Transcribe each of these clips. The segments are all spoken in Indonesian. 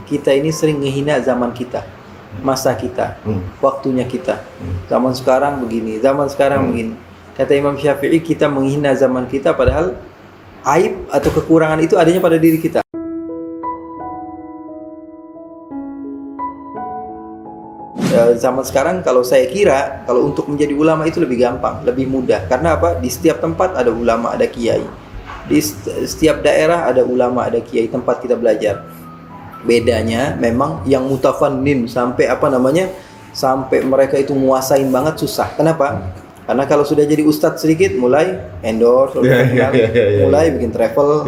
kita ini sering ngehina zaman kita, masa kita, waktunya kita. Zaman sekarang begini, zaman sekarang begini. Kata Imam Syafi'i, kita menghina zaman kita padahal aib atau kekurangan itu adanya pada diri kita. Zaman sekarang kalau saya kira, kalau untuk menjadi ulama itu lebih gampang, lebih mudah. Karena apa? Di setiap tempat ada ulama, ada kiai. Di setiap daerah ada ulama, ada kiai, tempat kita belajar. Bedanya memang yang mutafannin sampai sampai mereka itu nguasain banget susah. Kenapa? Karena kalau sudah jadi ustadz sedikit, mulai endorse, mulai bikin travel.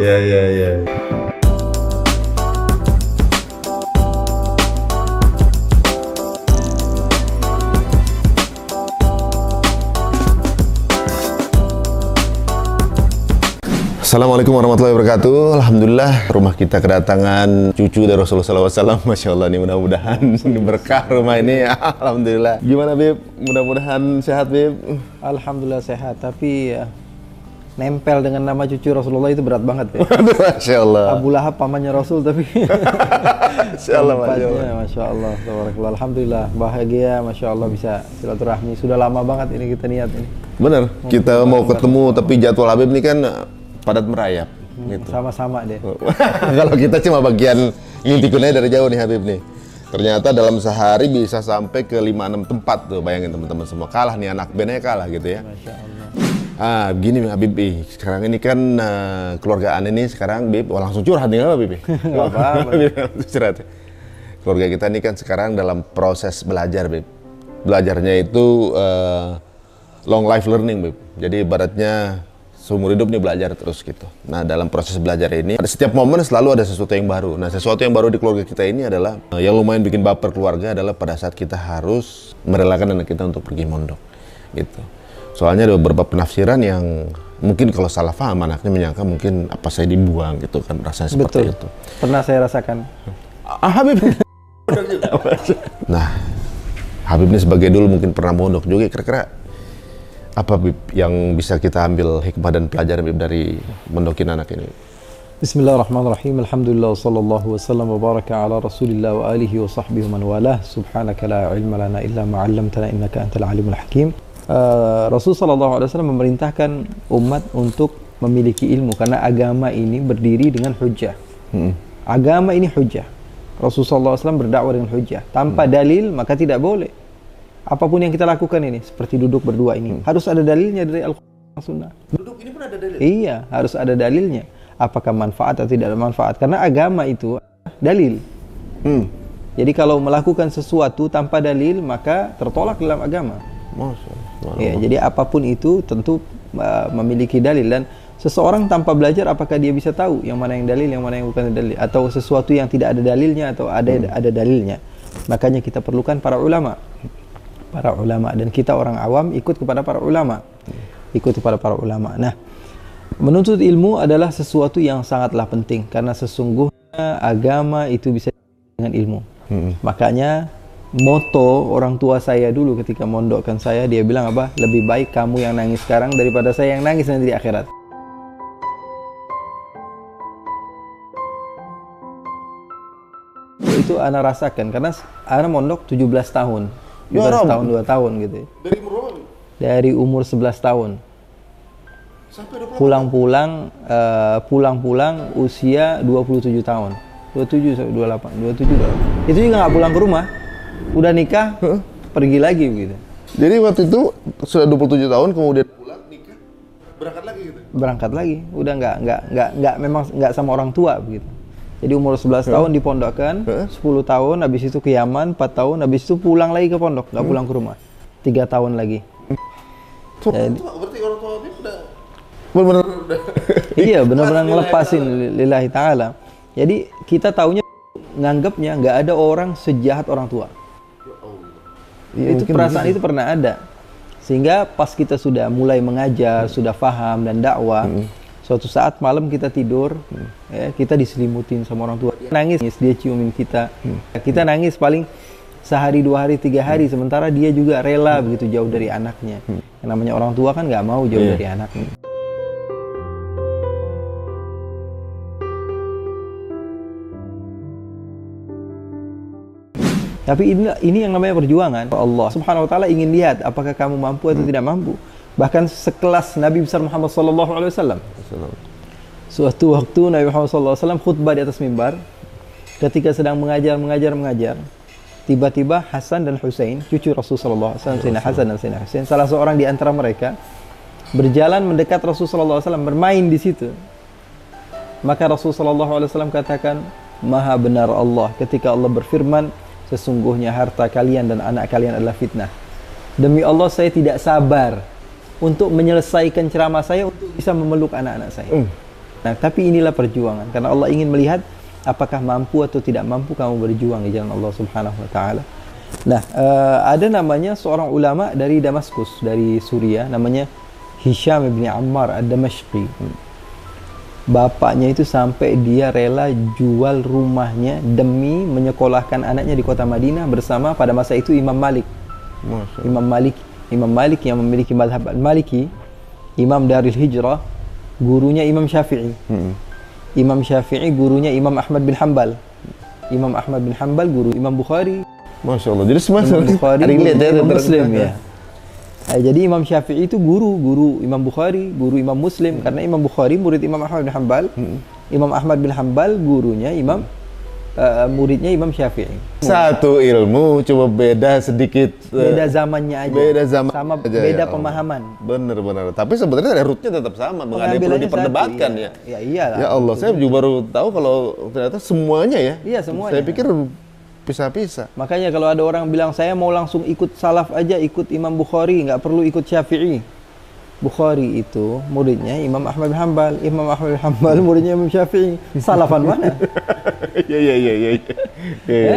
Assalamualaikum warahmatullahi wabarakatuh. Alhamdulillah rumah kita kedatangan cucu dari Rasulullah SAW. Masya Allah nih, mudah-mudahan berkah rumah ini. Alhamdulillah. Gimana Bib? Mudah-mudahan sehat Bib? Alhamdulillah sehat, tapi nempel dengan nama cucu Rasulullah itu berat banget ya. Masya Allah. Abu Lahab pamannya Rasul tapi Masya Allah, Masya Allah. Masya Allah, tabarakallah. Alhamdulillah bahagia, Masya Allah bisa silaturahmi. Sudah lama banget ini kita niat ini. Bener, kita mau ketemu tapi jadwal Habib ini kan padat merayap gitu. Sama-sama deh. Kalau kita cuma bagian ngintikunnya dari jauh nih Habib nih. Ternyata dalam sehari bisa sampai ke 5-6 tempat tuh, bayangin teman-teman semua. Kalah nih, anak bandnya kalah gitu ya. Masya Allah. Begini Habib, sekarang ini kan keluargaan ini sekarang Bib, langsung curhat nih apa Bib? Nggak apa-apa. Curhat. Keluarga kita ini kan sekarang dalam proses belajar Bib. Belajarnya itu long life learning Bib. Jadi ibaratnya seumur hidup nih belajar terus gitu. Nah dalam proses belajar ini, setiap momen selalu ada sesuatu yang baru. Nah sesuatu yang baru di keluarga kita ini adalah, yang lumayan bikin baper keluarga adalah pada saat kita harus merelakan anak kita untuk pergi mondok gitu. Soalnya ada beberapa penafsiran yang mungkin kalau salah paham anaknya menyangka mungkin apa saya dibuang gitu kan, rasanya seperti itu. Pernah saya rasakan. Habib. Nah Habib ini sebagai dulu mungkin pernah mondok juga, kira-kira apa Bib yang bisa kita ambil hikmah dan pelajaran Bib dari mondokin anak ini? Bismillahirrahmanirrahim. Alhamdulillah sallallahu wasallam wa baraka ala Rasulillah wa alihi wa sahbihi man walah. Subhanaka la ilma lana illa ma 'allamtana innaka antal alimul hakim. Rasul sallallahu alaihi wasallam memerintahkan umat untuk memiliki ilmu karena agama ini berdiri dengan hujjah. Agama ini hujjah. Rasul sallallahu alaihi wasallam berdakwah dengan hujjah. Tanpa dalil maka tidak boleh. Apapun yang kita lakukan ini, seperti duduk berdua ini, harus ada dalilnya dari Al-Quran dan Sunnah. Duduk ini pun ada dalil? Iya, harus ada dalilnya. Apakah manfaat atau tidak ada manfaat? Karena agama itu dalil. Jadi kalau melakukan sesuatu tanpa dalil, maka tertolak dalam agama. Masya Allah. Ya, jadi apapun itu tentu memiliki dalil. Dan seseorang tanpa belajar, apakah dia bisa tahu yang mana yang dalil, yang mana yang bukan dalil? Atau sesuatu yang tidak ada dalilnya atau ada dalilnya? Makanya kita perlukan para ulama. Dan kita orang awam ikut kepada para ulama. Nah, menuntut ilmu adalah sesuatu yang sangatlah penting karena sesungguhnya agama itu bisa dengan ilmu. Makanya moto orang tua saya dulu ketika mondokkan saya, dia bilang apa? Lebih baik kamu yang nangis sekarang daripada saya yang nangis nanti di akhirat. Itu ana rasakan karena ana mondok 17 tahun. 17 tahun, 2 tahun gitu. Dari umur berapa? Dari umur 11 tahun. Sampai 28. Pulang usia 27 tahun. 27 sampai 28. Itu juga nggak pulang ke rumah. Udah nikah, pergi lagi begitu. Jadi waktu itu sudah 27 tahun kemudian pulang nikah, berangkat lagi gitu. Berangkat lagi. Udah memang nggak sama orang tua begitu. Jadi umur 11 tahun dipondokkan, 10 tahun, habis itu ke Yaman, 4 tahun, habis itu pulang lagi ke pondok, nggak pulang ke rumah. 3 tahun lagi. Jadi, berarti orang tua ini udah benar-benar iya, benar-benar ngelepasin lillahi ta'ala. Jadi kita taunya, nganggapnya nggak ada orang sejahat orang tua. Ya, itu perasaan itu pernah ada. Sehingga pas kita sudah mulai mengajar, sudah paham dan dakwah, suatu saat malam kita tidur, ya, kita diselimutin sama orang tua. Dia nangis, dia ciumin kita. Kita nangis paling sehari, 2 hari, 3 hari. Sementara dia juga rela begitu jauh dari anaknya. Yang namanya orang tua kan nggak mau jauh dari anaknya. Tapi ini yang namanya perjuangan. Allah Subhanahu wa taala ingin lihat apakah kamu mampu atau tidak mampu. Bahkan sekelas Nabi besar Muhammad sallallahu alaihi wasallam. Suatu waktu Nabi Muhammad sallallahu alaihi wasallam khutbah di atas mimbar ketika sedang mengajar, tiba-tiba Hasan dan Husain, cucu Rasulullah SAW, Sayyidina Hasan dan Sayyidina Husain, salah seorang di antara mereka berjalan mendekat Rasulullah SAW, bermain di situ. Maka Rasulullah SAW katakan, Maha benar Allah ketika Allah berfirman, sesungguhnya harta kalian dan anak kalian adalah fitnah. Demi Allah saya tidak sabar untuk menyelesaikan ceramah saya untuk bisa memeluk anak-anak saya. Nah, tapi inilah perjuangan karena Allah ingin melihat apakah mampu atau tidak mampu kamu berjuang di jalan Allah Subhanahu wa taala. Nah, ada namanya seorang ulama dari Damaskus, dari Suriah, namanya Hisham bin Ammar ad-Damashqi. Bapaknya itu sampai dia rela jual rumahnya demi menyekolahkan anaknya di kota Madinah bersama pada masa itu Imam Malik. Imam Malik yang memiliki mazhab Al-Maliki, Imam Darul Hijrah, gurunya Imam Syafi'i. Imam Syafi'i gurunya Imam Ahmad bin Hanbal. Imam Ahmad bin Hanbal guru Imam Bukhari. Masya Allah. Jadi semua Imam Bukhari guru Muslim ya. Jadi Imam Syafi'i itu guru Imam Bukhari, guru Imam Muslim. Karena Imam Bukhari murid Imam Ahmad bin Hanbal. Imam Ahmad bin Hanbal gurunya muridnya Imam Syafi'i. Satu ilmu, cuma beda sedikit. Beda zamannya aja. Beda zaman sama aja, beda ya pemahaman. Benar. Tapi sebenarnya ada rootnya tetap sama. Nggak ada yang perlu diperdebatkan ya. Ya iyalah. Ya Allah, saya juga baru tahu kalau ternyata semuanya ya. Iya semuanya. Saya pikir pisah-pisah. Makanya kalau ada orang bilang saya mau langsung ikut salaf aja, ikut Imam Bukhari, nggak perlu ikut Syafi'i. Bukhari itu muridnya Imam Ahmad bin Hanbal, Imam Ahmad bin Hanbal muridnya Imam Syafi'i. Salafan mana? Iya.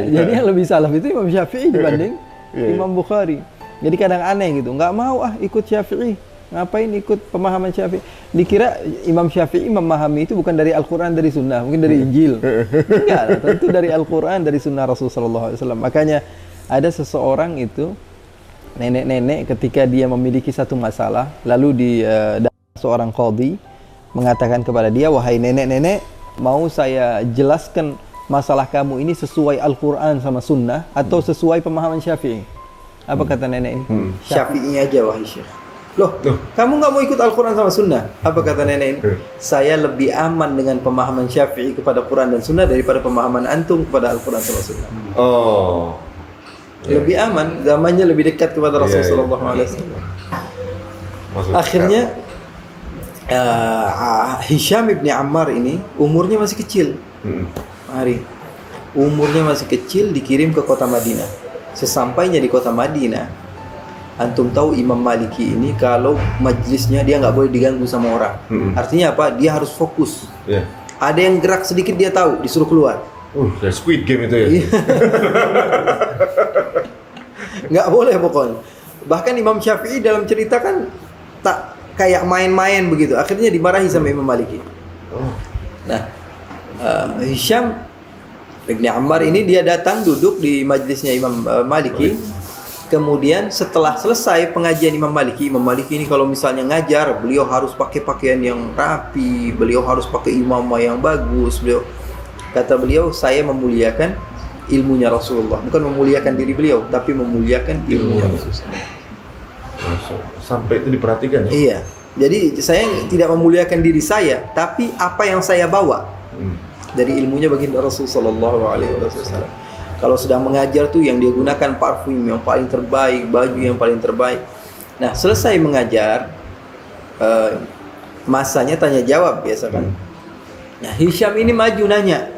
Jadi yang lebih salaf itu Imam Syafi'i dibanding Imam Bukhari. Jadi kadang aneh gitu, nggak mau ikut Syafi'i. Ngapain ikut pemahaman Syafi'i? Dikira Imam Syafi'i memahami itu bukan dari Al-Quran, dari Sunnah, mungkin dari Injil. Enggak, tentu dari Al-Quran, dari Sunnah Rasulullah SAW. Makanya ada seseorang itu, nenek-nenek ketika dia memiliki satu masalah, lalu seorang qadhi mengatakan kepada dia, wahai nenek-nenek, mau saya jelaskan masalah kamu ini sesuai Al-Quran sama Sunnah atau sesuai pemahaman Syafi'i? Apa kata nenek ini? Syafi'i aja wahai Syekh. Loh, kamu nggak mau ikut Al-Quran sama Sunnah? Apa kata nenek ini? Saya lebih aman dengan pemahaman Syafi'i kepada Quran dan Sunnah daripada pemahaman antum kepada Al-Quran sama Sunnah. Oh. Lebih aman, zamannya lebih dekat kepada Rasulullah SAW. Akhirnya Hisham bin Ammar ini umurnya masih kecil. Umurnya masih kecil, dikirim ke kota Madinah. Sesampainya di kota Madinah, antum tahu Imam Maliki ini kalau majlisnya dia nggak boleh diganggu sama orang. Artinya apa? Dia harus fokus. Ada yang gerak sedikit dia tahu, disuruh keluar. Kayak Squid Game itu ya. Nggak boleh pokoknya. Bahkan Imam Syafi'i dalam cerita kan tak kayak main-main begitu. Akhirnya dimarahi sama Imam Maliki. Nah, Hisham bin Ammar ini dia datang duduk di majlisnya Imam Maliki. Kemudian setelah selesai pengajian Imam Maliki ini kalau misalnya ngajar, beliau harus pakai pakaian yang rapi, beliau harus pakai imamah yang bagus. Kata beliau, saya memuliakan ilmunya Rasulullah, bukan memuliakan diri beliau, tapi memuliakan ilmunya Rasulullah. Sampai itu diperhatikan ya? Iya. Jadi saya tidak memuliakan diri saya, tapi apa yang saya bawa dari ilmunya baginda Rasul sallallahu alaihi wasallam. Kalau sedang mengajar tuh yang dia gunakan parfum yang paling terbaik, baju yang paling terbaik. Nah, selesai mengajar, masanya tanya jawab biasa kan. Nah, Hisham ini maju nanya.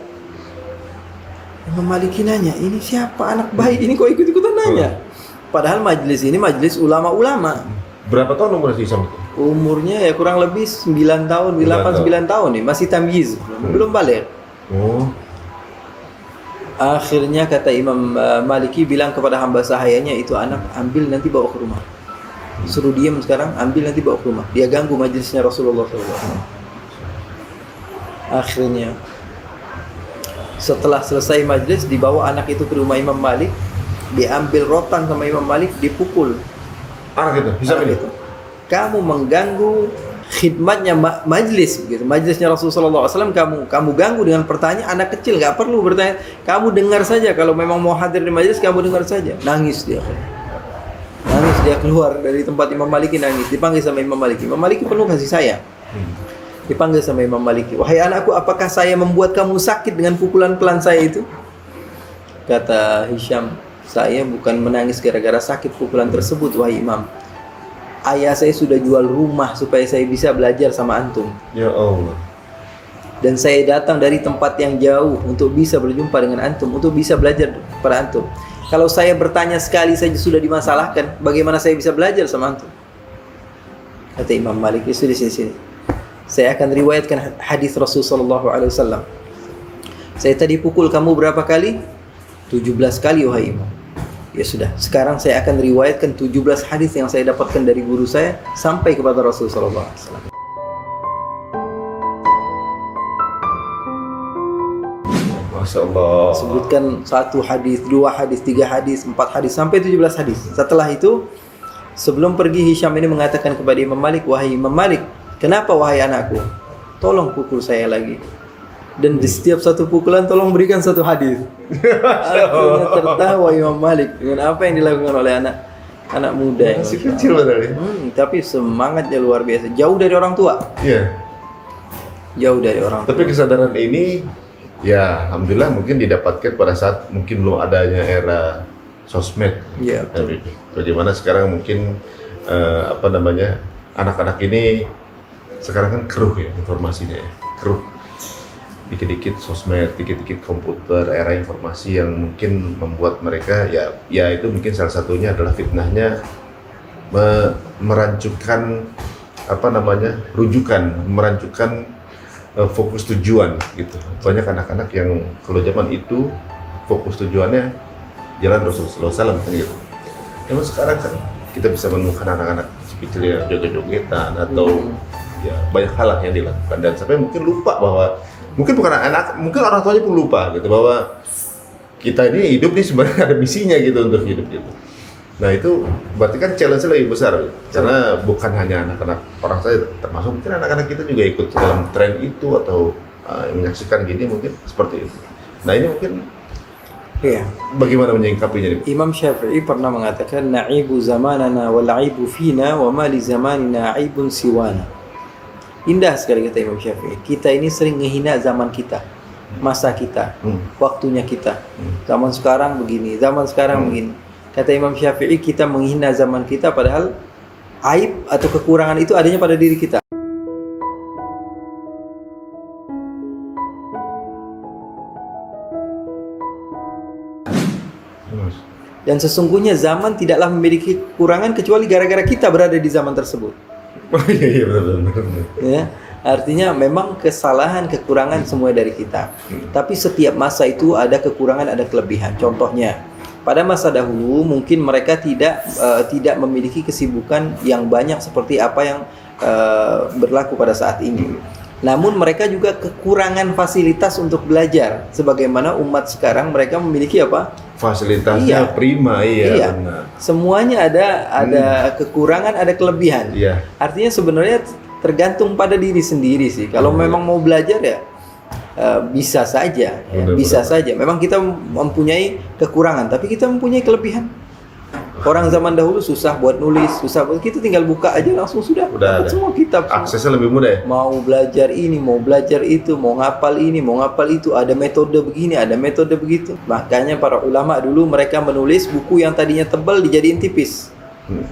Imam Maliki nanya, ini siapa anak baik ini kok ikut-ikutan nanya? Padahal majelis ini majelis ulama-ulama. Berapa tahun umur Hisham itu? Umurnya ya kurang lebih 9 tahun, 8-9 tahun nih, masih tamyiz, belum balik. Akhirnya kata Imam Maliki bilang kepada hamba sahayanya, itu anak ambil nanti bawa ke rumah. Suruh diam sekarang, ambil nanti bawa ke rumah. Dia ganggu majelisnya Rasulullah SAW. Akhirnya setelah selesai majelis, dibawa anak itu ke rumah Imam Malik, diambil rotan sama Imam Malik, dipukul. Anak itu, Hisham itu? Kamu mengganggu khidmatnya majlis begitu. Majlisnya Rasulullah SAW kamu ganggu dengan pertanyaan. Anak kecil nggak perlu bertanya, kamu dengar saja. Kalau memang mau hadir di majlis, kamu dengar saja. Nangis dia keluar dari tempat Imam Maliki, nangis. Dipanggil sama Imam Maliki. Imam Maliki penuh kasih sayang. Dipanggil sama Imam Maliki, wahai anakku, apakah saya membuat kamu sakit dengan pukulan pelan saya itu? Kata Hisham, saya bukan menangis gara-gara sakit pukulan tersebut, wahai Imam. Ayah saya sudah jual rumah supaya saya bisa belajar sama antum. Ya Allah. Dan saya datang dari tempat yang jauh untuk bisa berjumpa dengan antum, untuk bisa belajar pada antum. Kalau saya bertanya sekali saja sudah dimasalahkan, bagaimana saya bisa belajar sama antum? Kata Imam Malik, sudah sini. Saya akan riwayatkan hadis Rasulullah SAW. Saya tadi pukul kamu berapa kali? 17 kali, wahai Imam. Ya sudah, sekarang saya akan riwayatkan 17 hadis yang saya dapatkan dari guru saya sampai kepada Rasulullah SAW. Masya Allah. Sebutkan 1 hadis, 2 hadis, 3 hadis, 4 hadis, sampai 17 hadis. Setelah itu, sebelum pergi, Hisham ini mengatakan kepada Imam Malik, wahai Imam Malik, kenapa wahai anakku? Tolong pukul saya lagi. Dan di setiap satu pukulan tolong berikan 1 hadis. Akhirnya tertawa Imam Malik dengan apa yang dilakukan oleh anak muda yang masih kecil padahal ya. Tapi semangatnya luar biasa. Jauh dari orang tua. Iya. Jauh dari orang tua. Tapi kesadaran ini ya alhamdulillah mungkin didapatkan pada saat mungkin belum adanya era sosmed. Iya. Bagaimana sekarang mungkin anak-anak ini sekarang kan keruh ya informasinya ya. Keruh. Dikit-dikit sosmed, dikit-dikit komputer, era informasi yang mungkin membuat mereka ya itu mungkin salah satunya adalah fitnahnya merancukan merancukan fokus tujuan gitu. Banyak anak-anak yang kalau zaman itu fokus tujuannya jalan Rasulullah SAW kan gitu. Namun sekarang kan kita bisa menemukan anak-anak seperti joget-jogetan atau ya banyak hal yang dilakukan dan sampai mungkin lupa bahwa mungkin bukan anak, mungkin orang tuanya pun lupa gitu bahwa kita ini hidup nih sebenarnya ada misinya gitu untuk hidup gitu. Nah itu berarti kan challenge lebih besar gitu. Karena bukan hanya anak-anak orang saya, termasuk mungkin anak-anak kita juga ikut dalam tren itu atau menyaksikan gini mungkin seperti itu. Nah ini mungkin bagaimana menyingkapinya nih? Imam Syafi'i pernah mengatakan na'ibu zamanana wal 'aibu fina wa ma li zamanina 'aibun siwana. Indah sekali kata Imam Syafi'i. Kita ini sering ngehina zaman kita, masa kita, waktunya kita. Zaman sekarang begini, zaman sekarang begini. Kata Imam Syafi'i, kita menghina zaman kita padahal aib atau kekurangan itu adanya pada diri kita. Dan sesungguhnya zaman tidaklah memiliki kekurangan kecuali gara-gara kita berada di zaman tersebut. Oh iya benar. Ya, artinya memang kesalahan, kekurangan semua dari kita. Tapi setiap masa itu ada kekurangan, ada kelebihan. Contohnya, pada masa dahulu mungkin mereka tidak memiliki kesibukan yang banyak seperti apa yang berlaku pada saat ini. Namun mereka juga kekurangan fasilitas untuk belajar. Sebagaimana umat sekarang mereka memiliki apa? Fasilitasnya prima, iya. Benar. Semuanya ada kekurangan, ada kelebihan. Iya. Artinya sebenarnya tergantung pada diri sendiri sih. Kalau memang mau belajar ya bisa saja, bisa saja. Memang kita mempunyai kekurangan, tapi kita mempunyai kelebihan. Orang zaman dahulu susah buat nulis, susah buat kita tinggal buka aja langsung sudah dapat semua kitab. Aksesnya lebih mudah ya? Mau belajar ini, mau belajar itu, mau ngapal ini, mau ngapal itu, ada metode begini, ada metode begitu. Makanya para ulama dulu mereka menulis buku yang tadinya tebal dijadiin tipis.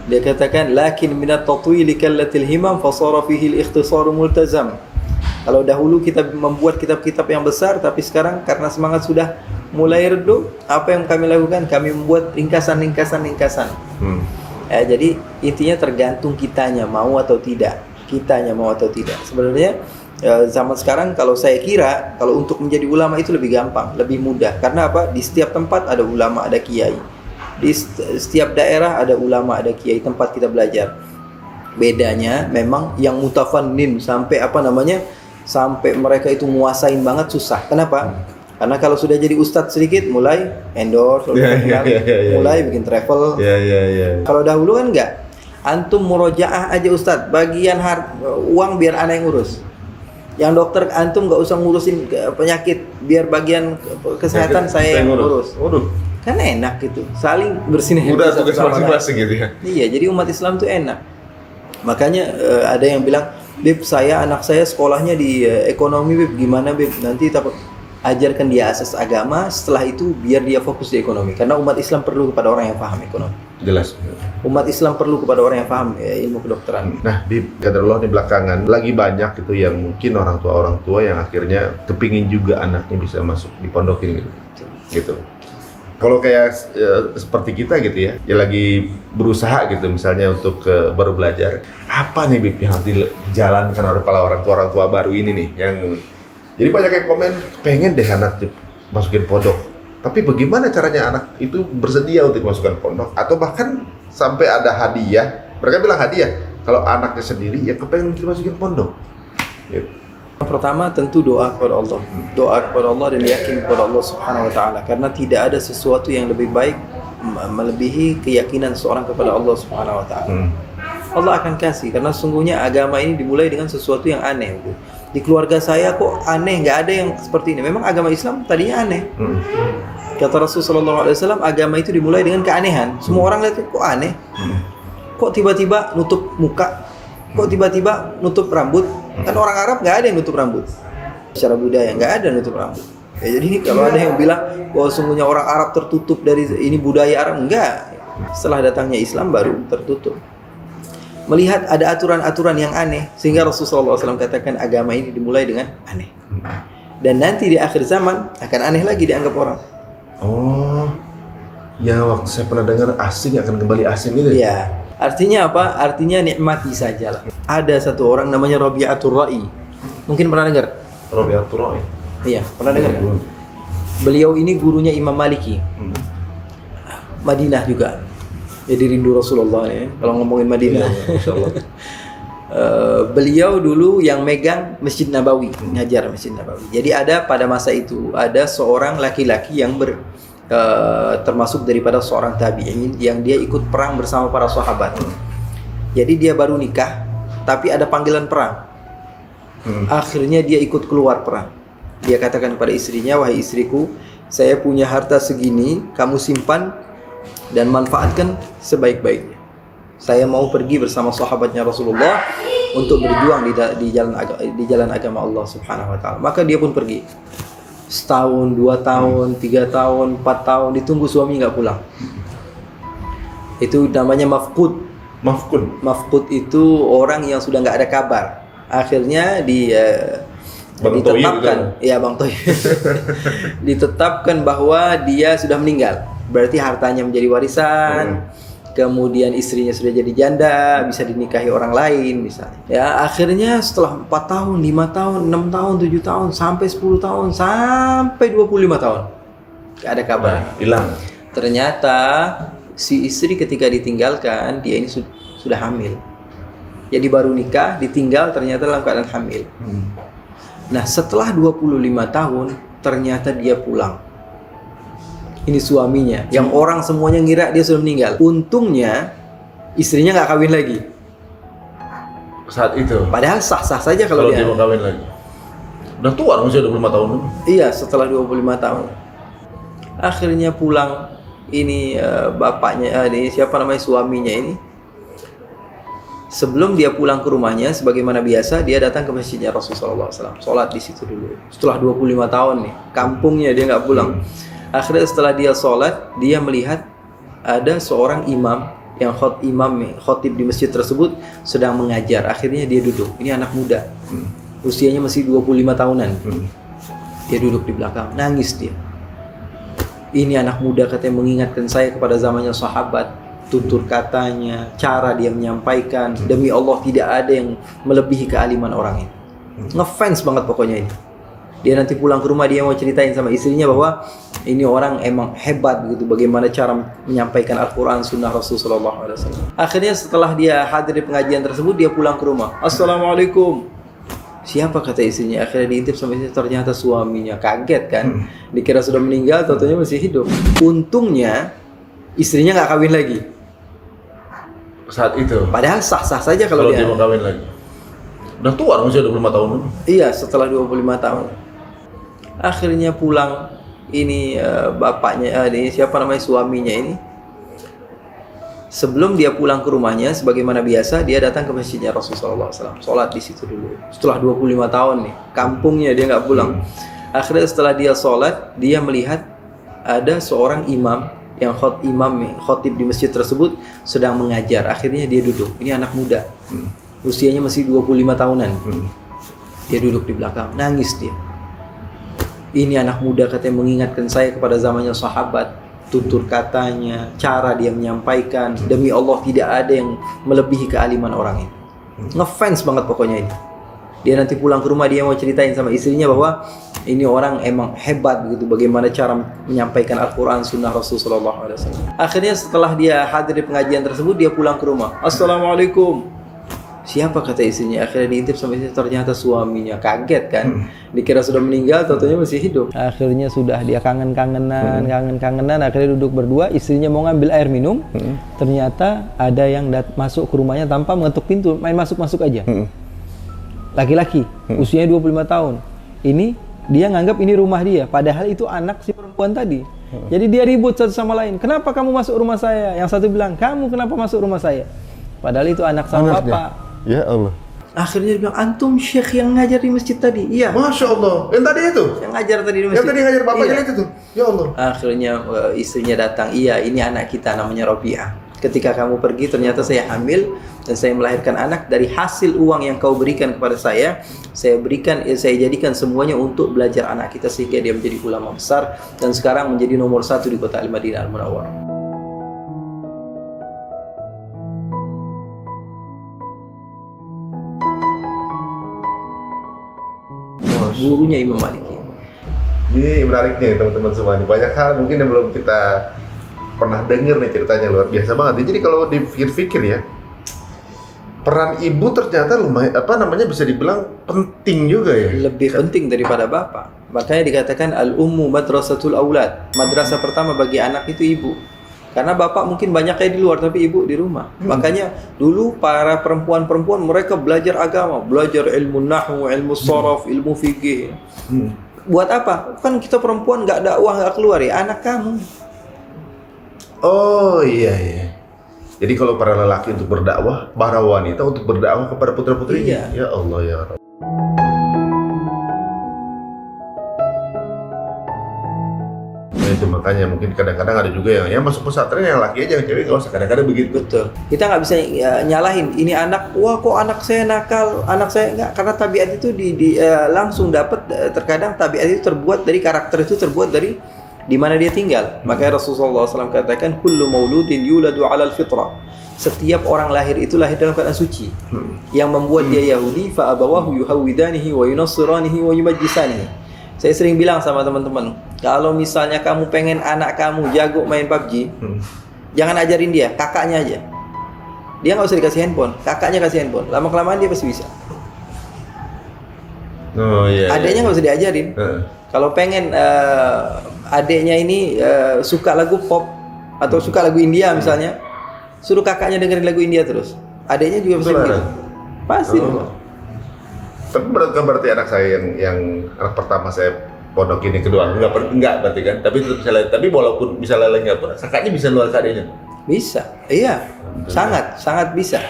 Dia katakan lakin minat tatwili kallatil himam fasara fihi al-ikhtisaru multazam. Kalau dahulu kita membuat kitab-kitab yang besar, tapi sekarang karena semangat sudah mulai redup, apa yang kami lakukan? Kami membuat ringkasan. Ya, jadi intinya tergantung kitanya mau atau tidak. Sebenarnya zaman sekarang kalau saya kira kalau untuk menjadi ulama itu lebih gampang, lebih mudah. Karena apa? Di setiap tempat ada ulama, ada kiai. Di setiap daerah ada ulama, ada kiai, tempat kita belajar. Bedanya memang yang mutafannin sampai mereka itu nguasain banget susah. Kenapa? Karena kalau sudah jadi ustadz sedikit mulai endorse, mulai bikin travel. Kalau dahulu kan enggak. antum murojaah aja Ustadz, bagian uang biar ana yang urus. Yang dokter antum nggak usah ngurusin penyakit, biar bagian kesehatan saya yang urus. Waduh. Kan enak gitu, saling bersinergi. Udah tugas masing-masing gitu ya. Iya, jadi umat Islam tuh enak. Makanya ada yang bilang, Beb, anak saya sekolahnya di ekonomi, Beb, gimana Beb? Nanti takut. Ajarkan dia asas agama, setelah itu biar dia fokus di ekonomi. Karena umat Islam perlu kepada orang yang paham ekonomi. Jelas. Umat Islam perlu kepada orang yang paham ilmu kedokteran. Nah, di Qadarullah di belakangan lagi banyak gitu yang mungkin orang tua yang akhirnya kepingin juga anaknya bisa masuk di pondok ini gitu. Kalau kayak seperti kita gitu ya lagi berusaha gitu misalnya untuk baru belajar, apa nih Bib yang harus dijalankan oleh para orang tua baru ini nih yang jadi banyak yang komen pengen deh anak masukin pondok. Tapi bagaimana caranya anak itu bersedia untuk masukkan pondok atau bahkan sampai ada hadiah. Mereka bilang hadiah kalau anaknya sendiri ya kepengen dimasukin pondok. Gitu. Pertama tentu doa kepada Allah. Doa kepada Allah dan yakin kepada Allah Subhanahu wa taala karena tidak ada sesuatu yang lebih baik melebihi keyakinan seorang kepada Allah Subhanahu wa taala. Allah akan kasih karena sungguhnya agama ini dimulai dengan sesuatu yang aneh. Di keluarga saya kok aneh, nggak ada yang seperti ini. Memang agama Islam tadinya aneh. Kata Rasulullah SAW, agama itu dimulai dengan keanehan. Semua orang lihat kok aneh. Kok tiba-tiba nutup muka? Kok tiba-tiba nutup rambut? Kan orang Arab nggak ada yang nutup rambut. Secara budaya nggak ada nutup rambut. Ya, jadi kalau ada yang bilang bahwa sungguhnya orang Arab tertutup dari ini budaya Arab, enggak. Setelah datangnya Islam baru tertutup. Melihat ada aturan-aturan yang aneh sehingga Rasulullah SAW katakan agama ini dimulai dengan aneh dan nanti di akhir zaman akan aneh lagi dianggap orang. Oh ya, waktu saya pernah dengar asing akan kembali asing gitu ya. Artinya apa? Artinya nikmati saja lah. Ada satu orang namanya Rabi'atul Ra'i, mungkin pernah dengar? Rabi'atul Ra'i? Iya, pernah dengar kan? Beliau ini gurunya Imam Maliki, Madinah juga. Jadi rindu Rasulullah ya, kalau ngomongin Madinah. Beliau dulu yang megang Masjid Nabawi, ngajar Masjid Nabawi. Jadi ada pada masa itu ada seorang laki-laki yang termasuk daripada seorang tabi'in yang dia ikut perang bersama para sahabat. Jadi dia baru nikah, tapi ada panggilan perang. Akhirnya dia ikut keluar perang. Dia katakan kepada istrinya, wahai istriku, saya punya harta segini, kamu simpan dan manfaatkan sebaik-baiknya. Saya mau pergi bersama sahabatnya Rasulullah untuk berjuang di jalan agama Allah Subhanahu wa taala. Maka dia pun pergi. Setahun, 2 tahun, 3 tahun, 4 tahun ditunggu suami nggak pulang. Itu namanya mafqud. Mafqud itu orang yang sudah nggak ada kabar. Akhirnya ditetapkan, ya Bang Toy, ditetapkan bahwa dia sudah meninggal. Berarti hartanya menjadi warisan, kemudian istrinya sudah jadi janda, bisa dinikahi orang lain misalnya. Ya akhirnya setelah 4 tahun, 5 tahun, 6 tahun, 7 tahun, sampai 10 tahun, sampai 25 tahun, gak ada kabar. Hilang. Ternyata si istri ketika ditinggalkan, dia ini sudah hamil. Jadi baru nikah, ditinggal, ternyata dalam keadaan hamil. Nah setelah 25 tahun, ternyata dia pulang. Ini suaminya, yang orang semuanya ngira dia sudah meninggal. Untungnya istrinya nggak kawin lagi saat itu. Padahal sah-sah saja kalau dia mau kawin lagi. Udah tua masih 25 tahun. Iya, setelah 25 tahun. Akhirnya pulang ini bapaknya, ini siapa namanya suaminya ini. Sebelum dia pulang ke rumahnya, sebagaimana biasa dia datang ke masjidnya Rasulullah SAW. Sholat di situ dulu. Setelah 25 tahun nih, kampungnya dia nggak pulang. Akhirnya setelah dia sholat, dia melihat ada seorang imam yang khotib di masjid tersebut sedang mengajar. Akhirnya dia duduk. Ini anak muda, usianya masih 25 tahunan. Dia duduk di belakang, nangis dia. Ini anak muda katanya mengingatkan saya kepada zamannya sahabat. Tutur katanya, cara dia menyampaikan, demi Allah tidak ada yang melebihi kealiman orang ini. Ngefans banget pokoknya ini. Dia nanti pulang ke rumah dia mau ceritain sama istrinya bahwa ini orang emang hebat begitu, bagaimana cara menyampaikan Al-Quran, Sunnah Rasulullah SAW. Akhirnya setelah dia hadir di pengajian tersebut, dia pulang ke rumah. Assalamualaikum. Siapa kata istrinya? Akhirnya diintip sama istrinya, ternyata suaminya. Kaget kan? Dikira sudah meninggal, tahu-tahunya masih hidup. Untungnya istrinya nggak kawin lagi. saat itu. Padahal sah-sah saja kalau Kalau dia mau kawin lagi. Udah tua dong, usia 25 tahun. Iya, setelah 25 tahun. Akhirnya pulang ini bapaknya, ini siapa namanya, suaminya ini. Sebelum dia pulang ke rumahnya, sebagaimana biasa, dia datang ke masjidnya Rasulullah SAW. Sholat di situ dulu. Setelah 25 tahun nih, kampungnya dia nggak pulang. Akhirnya setelah dia sholat, dia melihat ada seorang imam yang khotib di masjid tersebut sedang mengajar. Akhirnya dia duduk. Ini anak muda, usianya masih 25 tahunan. Dia duduk di belakang, nangis dia. Ini anak muda katanya mengingatkan saya kepada zamannya sahabat. Tutur katanya, cara dia menyampaikan, demi Allah tidak ada yang melebihi kealiman orang ini. Ngefans banget pokoknya ini. Dia nanti pulang ke rumah, dia mau ceritain sama istrinya bahwa ini orang emang hebat begitu, bagaimana cara menyampaikan Al-Quran, Sunnah Rasulullah SAW. Akhirnya setelah dia hadir di pengajian tersebut, dia pulang ke rumah. Assalamualaikum. Siapa kata istrinya? Akhirnya diintip sama istrinya, ternyata suaminya. Kaget kan? Dikira sudah meninggal, tentunya masih hidup. Akhirnya sudah dia kangen-kangenan, akhirnya duduk berdua, istrinya mau ngambil air minum. Ternyata ada yang masuk ke rumahnya tanpa mengetuk pintu, main masuk-masuk aja. Laki-laki, usianya 25 tahun. Ini dia nganggap ini rumah dia, padahal itu anak si perempuan tadi. Jadi dia ribut satu sama lain. Kenapa kamu masuk rumah saya? Yang satu bilang, kamu kenapa masuk rumah saya? Padahal itu anak sama bapak. Ya Allah. Akhirnya dia bilang, antum syekh yang ngajar di masjid tadi? Iya. Masya Allah. Yang tadi itu? Yang ngajar tadi di masjid. Yang tadi ngajar bapaknya iya. itu tuh. Ya Allah. Akhirnya istrinya datang. Iya, ini anak kita namanya Rabi'ah. Ketika kamu pergi ternyata saya hamil dan saya melahirkan anak. Dari hasil uang yang kau berikan kepada saya jadikan semuanya untuk belajar anak kita sehingga dia menjadi ulama besar dan sekarang menjadi nomor 1 di kota Al-Madinah Al-Munawwarah. Gurunya Imam Maliki. Ini menarik nih teman-teman semua. Ini banyak hal mungkin yang belum kita pernah dengar nih, ceritanya luar biasa banget. Jadi kalau dipikir-pikir ya, peran ibu ternyata lumayan bisa dibilang penting juga ya. Lebih penting daripada bapak. Makanya dikatakan al-ummu madrasatul aulad. Madrasah pertama bagi anak itu ibu. Karena bapak mungkin banyak kayak di luar, tapi ibu di rumah. Makanya dulu para perempuan-perempuan mereka belajar agama, belajar ilmu nahwu, ilmu sharaf, ilmu fikih. Buat apa? Kan kita perempuan nggak dakwah, nggak keluar ya, anak kamu. Oh iya. Jadi kalau para lelaki untuk berdakwah, para wanita untuk berdakwah kepada putra-putrinya. Iya. Ya Allah ya Rabb. Itu makanya mungkin kadang-kadang ada juga yang masuk pesantren yang laki aja, yang cewek nggak usah, kadang-kadang begitu. Betul. Kita nggak bisa nyalahin ini anak. Wah kok anak saya nakal, anak saya nggak. Karena tabiat itu langsung dapat. Terkadang tabiat itu terbuat dari karakter itu terbuat dari di mana dia tinggal. Makanya Rasulullah SAW katakan, kullu mauludin yuladu alal fitrah. Setiap orang lahir itu lahir dalam keadaan suci. Yang membuat dia Yahudi, fa abawahu yuhawidanihi wa yunassiranihi wa yumajjisanihi. Saya sering bilang sama teman-teman, kalau misalnya kamu pengen anak kamu jago main PUBG, jangan ajarin dia, kakaknya aja. Dia nggak usah dikasih handphone, kakaknya kasih handphone. Lama-kelamaan dia pasti bisa. Oh iya. Adeknya nggak usah diajarin. Kalau pengen adeknya ini suka lagu pop atau suka lagu India misalnya, suruh kakaknya dengerin lagu India terus. Adeknya juga pasti begitu. Pasti. Tapi berarti anak saya yang anak pertama saya pondok ini, kedua enggak berarti kan, tapi tetap bisa lele. Tapi walaupun bisa lelenya pun kakaknya bisa luar adeknya. Bisa, iya, sangat bisa.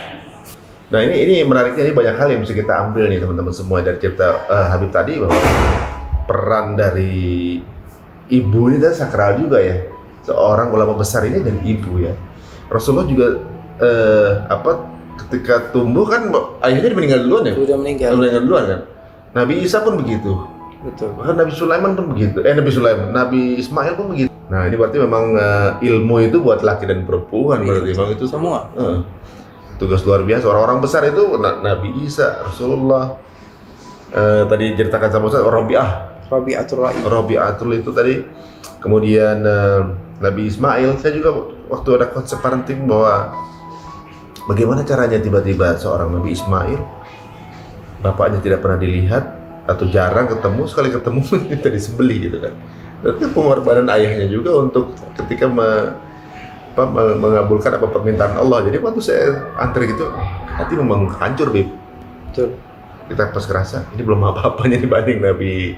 Nah ini menariknya, ini banyak hal yang bisa kita ambil nih teman-teman semua dari cerita Habib tadi, bahwa peran dari ibu ini adalah sakral juga ya, seorang ulama besar ini dan ibu ya. Rasulullah juga ketika tumbuh kan ayahnya meninggal duluan ya? Sudah meninggal duluan kan? Nabi Isa pun begitu. Betul. Bahkan Nabi Sulaiman pun begitu. Nabi Ismail pun begitu. Nah ini berarti memang ilmu itu buat laki dan perempuan, berarti memang itu semua. Tugas luar biasa. Orang-orang besar itu Nabi Isa, Rasulullah. Tadi ceritakan sama Ustaz, Rabi'atul itu tadi. Kemudian Nabi Ismail. Saya juga waktu ada konsep parenting bahwa bagaimana caranya tiba-tiba seorang Nabi Ismail, bapaknya tidak pernah dilihat atau jarang ketemu, sekali ketemu minta disembelih gitu kan. Itu pengorbanan ayahnya juga untuk ketika mengabulkan apa permintaan Allah. Jadi waktu saya antri gitu, hati memang hancur, Bib. Betul. Kita pas kerasa ini belum apa-apanya dibanding Nabi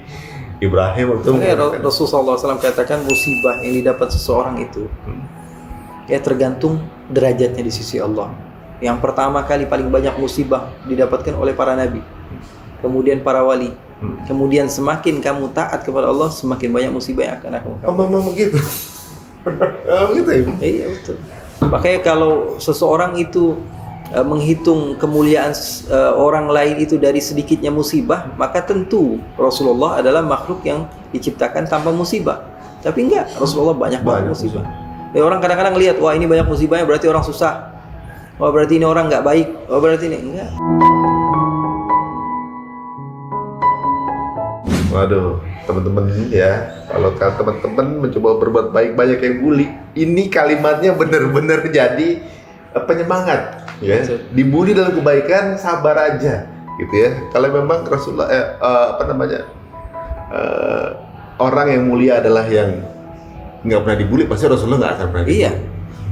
Ibrahim waktu Makanya Rasulullah SAW katakan musibah yang didapat seseorang itu ya tergantung derajatnya di sisi Allah. Yang pertama kali paling banyak musibah didapatkan oleh para nabi, kemudian para wali, kemudian semakin kamu taat kepada Allah semakin banyak musibah yang akan kamu. Memang begitu. Begitu ya? Iya betul. Makanya kalau seseorang itu menghitung kemuliaan orang lain itu dari sedikitnya musibah, maka tentu Rasulullah adalah makhluk yang diciptakan tanpa musibah. Tapi enggak, Rasulullah banyak banget musibah. Ya, orang kadang-kadang lihat, wah ini banyak musibahnya berarti orang susah. Wah berarti ini orang nggak baik. Wah berarti ini enggak. Waduh, teman-teman ya, kalau teman-teman mencoba berbuat baik banyak yang bully, ini kalimatnya benar-benar jadi penyemangat. Ya, dibully dalam kebaikan sabar aja, gitu ya. Kalau memang Rasulullah orang yang mulia adalah yang nggak pernah dibully, pasti Rasulullah nggak akan pernah dibully. Iya.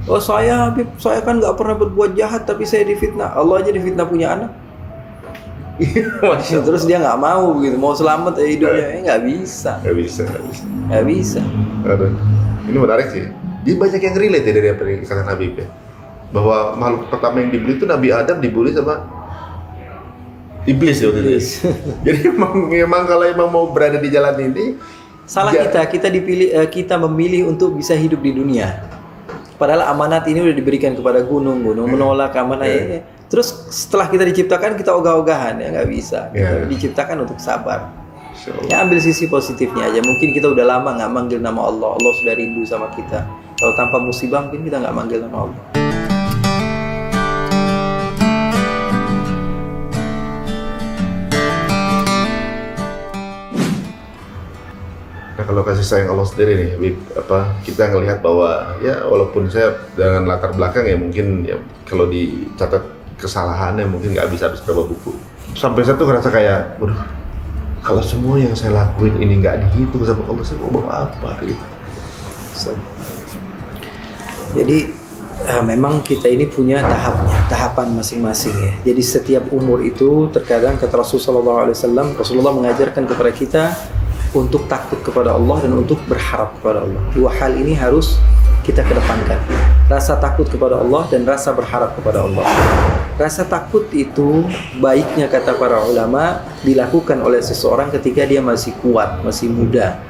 Oh saya Habib, saya kan nggak pernah berbuat jahat tapi saya difitnah. Allah aja difitnah punya anak. Terus dia nggak mau begitu, mau selamat hidupnya, nggak bisa. Nggak bisa. Aduh, ini menarik sih. Jadi banyak yang relate ya dari apa yang dikatakan Habib ya. Bahwa makhluk pertama yang dibully itu Nabi Adam dibully sama iblis ya waktu itu. Jadi memang kalau emang mau berada di jalan ini salah kita memilih untuk bisa hidup di dunia. Padahal amanat ini udah diberikan kepada gunung menolak amanah ya. Terus setelah kita diciptakan kita ogah-ogahan ya nggak bisa. Kita diciptakan untuk sabar. Ya ambil sisi positifnya aja. Mungkin kita udah lama nggak manggil nama Allah. Allah sudah rindu sama kita. Kalau tanpa musibah mungkin kita nggak manggil nama Allah. Nah kalau kasih sayang Allah sendiri nih, Habib, kita ngelihat bahwa ya walaupun saya dengan latar belakang ya mungkin ya kalau dicatat kesalahannya mungkin nggak bisa habis berapa buku. Sampai saya tuh ngerasa kayak, waduh, kalau semua yang saya lakuin ini nggak dihitung sama Allah, saya mau bawa apa gitu. Jadi memang kita ini punya tahapan masing-masing ya. Jadi setiap umur itu terkadang kata Rasulullah SAW, Rasulullah mengajarkan kepada kita untuk takut kepada Allah dan untuk berharap kepada Allah. Dua hal ini harus kita kedepankan. Rasa takut kepada Allah dan rasa berharap kepada Allah. Rasa takut itu baiknya kata para ulama dilakukan oleh seseorang ketika dia masih kuat, masih muda.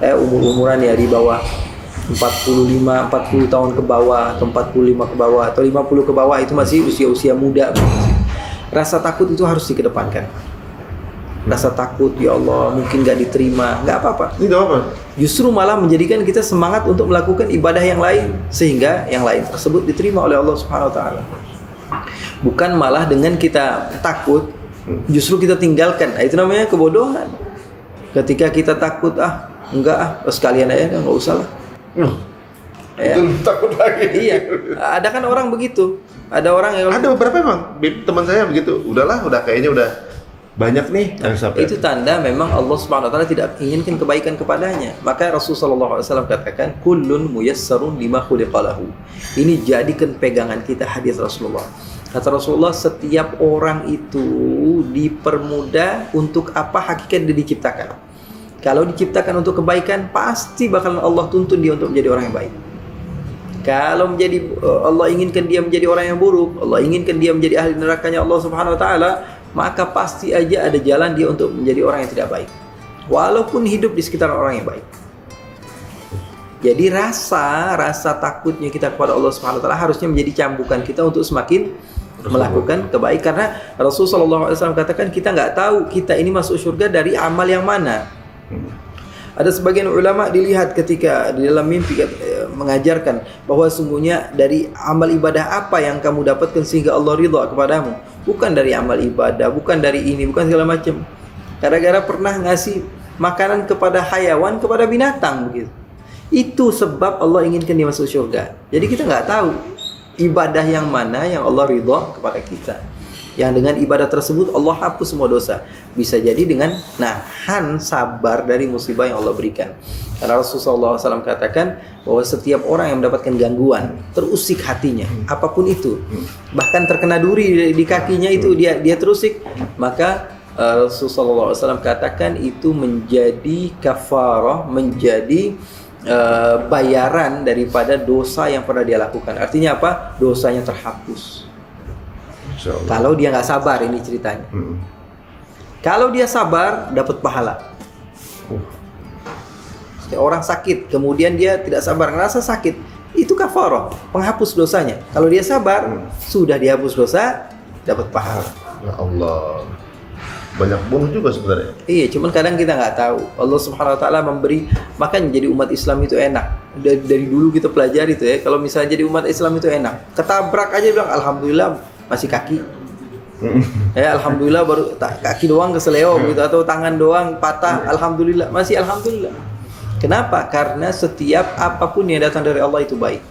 Umur-umuran ya di bawah 40 tahun ke bawah atau 45 ke bawah atau 50 ke bawah itu masih usia-usia muda. Rasa takut itu harus dikedepankan. Rasa takut, ya Allah mungkin gak diterima, gak apa-apa. Ini gak apa-apa. Justru malah menjadikan kita semangat untuk melakukan ibadah yang lain sehingga yang lain tersebut diterima oleh Allah Subhanahu Wa Taala. Bukan malah dengan kita takut, justru kita tinggalkan. Itu namanya kebodohan. Ketika kita takut, sekalian aja, nggak usah lah. Ya. Takut lagi. Iya. Ada kan orang begitu. Ada orang yang ada beberapa emang teman saya begitu. Udah kayaknya udah banyak nih. Itu tanda memang Allah Subhanahu Wa Taala tidak inginkan kebaikan kepadanya. Maka Rasulullah SAW katakan, kullun muyassarun lima khuliqalahu. Ini jadikan pegangan kita hadis Rasulullah. Kata Rasulullah, setiap orang itu dipermudah untuk apa hakikat dia diciptakan. Kalau diciptakan untuk kebaikan, pasti bakalan Allah tuntun dia untuk menjadi orang yang baik. Kalau Allah inginkan dia menjadi orang yang buruk, Allah inginkan dia menjadi ahli nerakanya Allah Subhanahu Wa Taala, maka pasti aja ada jalan dia untuk menjadi orang yang tidak baik. Walaupun hidup di sekitar orang yang baik. Jadi rasa takutnya kita kepada Allah Subhanahu Wa Taala harusnya menjadi cambukan kita untuk semakin melakukan kebaikan. Karena Rasulullah SAW katakan kita nggak tahu kita ini masuk surga dari amal yang mana. Ada sebagian ulama dilihat ketika di dalam mimpi mengajarkan bahwa sungguhnya dari amal ibadah apa yang kamu dapatkan sehingga Allah ridha kepadamu. Bukan dari amal ibadah, bukan dari ini, bukan segala macam. Gara-gara pernah ngasih makanan kepada hayawan, kepada binatang begitu. Itu sebab Allah inginkan dia masuk surga. Jadi kita nggak tahu ibadah yang mana yang Allah ridha kepada kita. yang dengan ibadah tersebut Allah hapus semua dosa. Bisa jadi dengan nahan sabar dari musibah yang Allah berikan. Karena Rasulullah SAW katakan bahwa setiap orang yang mendapatkan gangguan, terusik hatinya, apapun itu, bahkan terkena duri di kakinya itu dia terusik, maka Rasulullah SAW katakan itu menjadi kafarah, menjadi bayaran daripada dosa yang pernah dia lakukan. Artinya apa? Dosanya terhapus. Kalau dia nggak sabar, ini ceritanya. Kalau dia sabar, dapat pahala. Orang sakit, kemudian dia tidak sabar, ngerasa sakit, itu kafarah, penghapus dosanya. Kalau dia sabar, sudah dihapus dosa, dapat pahala. Ya Allah, banyak bonus juga sebenarnya. Iya, cuman kadang kita nggak tahu. Allah Subhanahu Wa Taala memberi, makanya jadi umat Islam itu enak. Dari dulu kita pelajari itu ya. Kalau misalnya jadi umat Islam itu enak, ketabrak aja bilang alhamdulillah masih kaki. Ya alhamdulillah baru kaki doang keseleo gitu, atau tangan doang patah, alhamdulillah masih alhamdulillah. Kenapa? Karena setiap apapun yang datang dari Allah itu baik.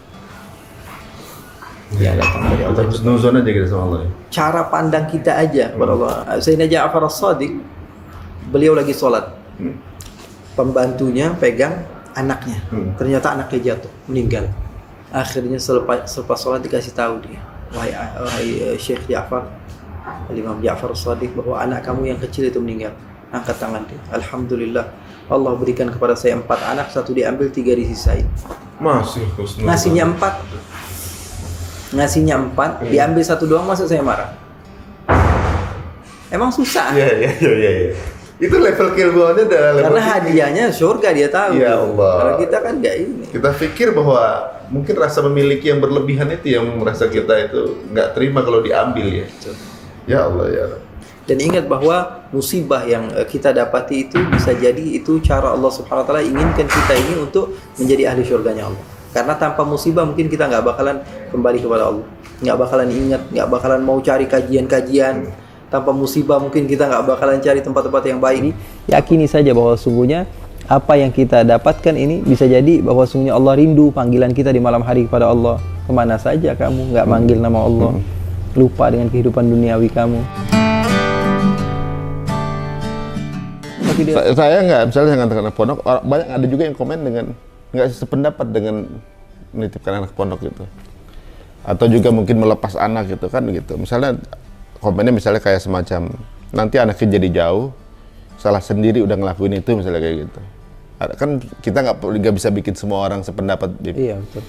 Ya datang dari Allah. Nuzon aja gitu sama Allah. Cara pandang kita aja kepada Allah. Sayyidina Ja'far as-Shadiq, beliau lagi sholat, pembantunya pegang anaknya, ternyata anaknya jatuh, meninggal. Akhirnya selepas sholat dikasih tahu dia, wahai Syekh Ja'far, Imam Ja'far as-Shadiq, bahwa anak kamu yang kecil itu meninggal. Angkat tangan dia, alhamdulillah, Allah berikan kepada saya 4 anak, 1 diambil, 3 disisain. Masih Ngasihnya 4, diambil 1 doang, masa saya marah? Emang susah. Iya. Itu level keilmuannya adalah level karena hadiahnya surga, dia tahu. Ya Allah. Kalau kita kan nggak ini. Kita pikir bahwa mungkin rasa memiliki yang berlebihan itu yang merasa kita itu nggak terima kalau diambil ya. Ya Allah ya. Dan ingat bahwa musibah yang kita dapati itu bisa jadi itu cara Allah Subhanahu Wa Taala inginkan kita ini untuk menjadi ahli surganya Allah. Karena tanpa musibah mungkin kita nggak bakalan kembali kepada Allah, nggak bakalan ingat, nggak bakalan mau cari kajian-kajian. Tanpa musibah mungkin kita nggak bakalan cari tempat-tempat yang baik. Yakini saja bahwa sungguhnya apa yang kita dapatkan ini bisa jadi bahwa sungguhnya Allah rindu panggilan kita di malam hari kepada Allah. Kemana saja kamu nggak manggil nama Allah, lupa dengan kehidupan duniawi kamu. Saya nggak, misalnya dengan anak pondok, banyak ada juga yang komen dengan nggak sependapat dengan menitipkan anak pondok gitu, atau juga mungkin melepas anak gitu kan gitu. Misalnya komennya misalnya kayak semacam nanti anaknya jadi jauh, salah sendiri udah ngelakuin itu misalnya kayak gitu. Kan kita nggak bisa bikin semua orang sependapat. Iya betul.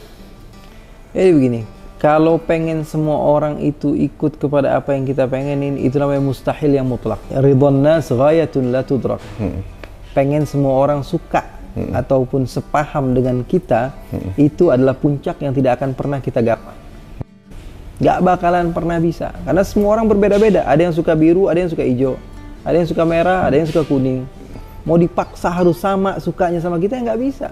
Jadi begini, kalau pengen semua orang itu ikut kepada apa yang kita pengenin, itu namanya mustahil yang mutlak. Ridwan nas ghayatun la tudrak. Pengen semua orang suka ataupun sepaham dengan kita, itu adalah puncak yang tidak akan pernah kita gapai. Gak bakalan pernah bisa, karena semua orang berbeda-beda. Ada yang suka biru, ada yang suka hijau, ada yang suka merah, ada yang suka kuning. Mau dipaksa harus sama sukanya sama kita, nggak bisa.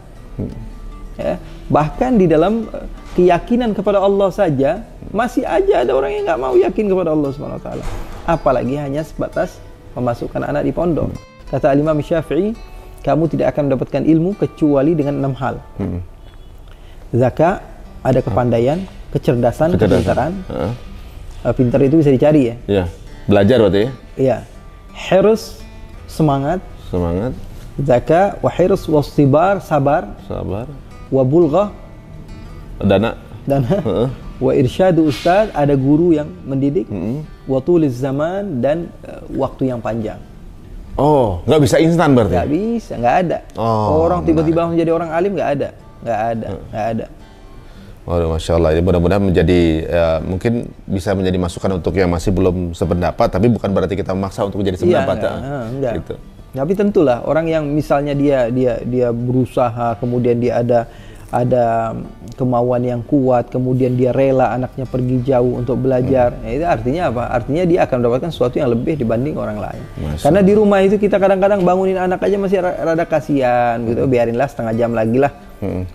Ya. Bahkan di dalam keyakinan kepada Allah saja masih aja ada orang yang nggak mau yakin kepada Allah Subhanahu Wa Taala. Apalagi hanya sebatas memasukkan anak di pondok. Kata Imam Syafi'i, kamu tidak akan mendapatkan ilmu kecuali dengan 6 hal. Zakat, ada kepandaian, kecerdasan, kepintaran. Pintar itu bisa dicari ya. Iya. Belajar berarti ya? Iya. Hirs, semangat. Zakat, wa hirs wastibar, sabar. Wa bulghah, dana. Wa irsyadu ustaz, ada guru yang mendidik. Wa tuliz zaman, dan waktu yang panjang. Oh, nggak bisa instan berarti? Nggak bisa, nggak ada. Orang tiba-tiba menjadi orang alim, nggak ada. Waduh, Masya Allah. Ya, mudah-mudahan menjadi mungkin bisa menjadi masukan untuk yang masih belum sependapat, tapi bukan berarti kita memaksa untuk menjadi sependapat. Enggak. Gitu. Tapi tentulah orang yang misalnya dia berusaha, kemudian dia ada kemauan yang kuat, kemudian dia rela anaknya pergi jauh untuk belajar. Ya, itu artinya apa? Artinya dia akan mendapatkan sesuatu yang lebih dibanding orang lain. Karena di rumah itu kita kadang-kadang bangunin anak aja masih rada kasihan gitu, biarinlah setengah jam lagi lah.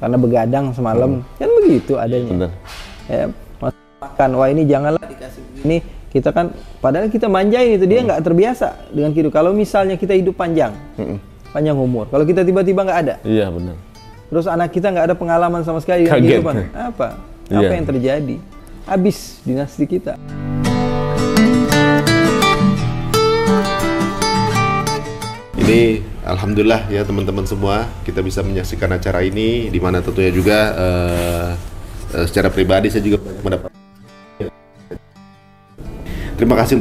Karena begadang semalam. Kan begitu adanya. Ya, makan, wah ini janganlah dikasih ini. Kita kan padahal kita manjain itu, dia nggak terbiasa dengan hidup. Kalau misalnya kita hidup panjang umur, kalau kita tiba-tiba nggak ada, iya benar. Terus anak kita nggak ada pengalaman sama sekali dengan kehidupan, apa yang terjadi? Habis dinasti kita. ini alhamdulillah ya teman-teman semua kita bisa menyaksikan acara ini, di mana tentunya juga secara pribadi saya juga banyak mendapat. Terima kasih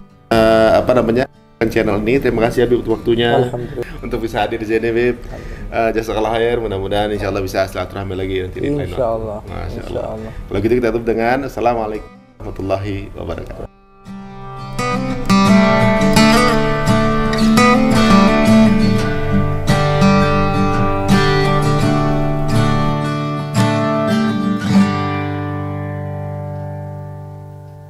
channel ini. Terima kasih Habib untuk waktunya untuk bisa hadir di sini, Habib. Jazakallah khair, mudah-mudahan insyaallah bisa silaturahmi lagi nanti di lain waktu. Insyaallah. Masya Allah. Kalau gitu kita tutup dengan assalamualaikum warahmatullahi wabarakatuh.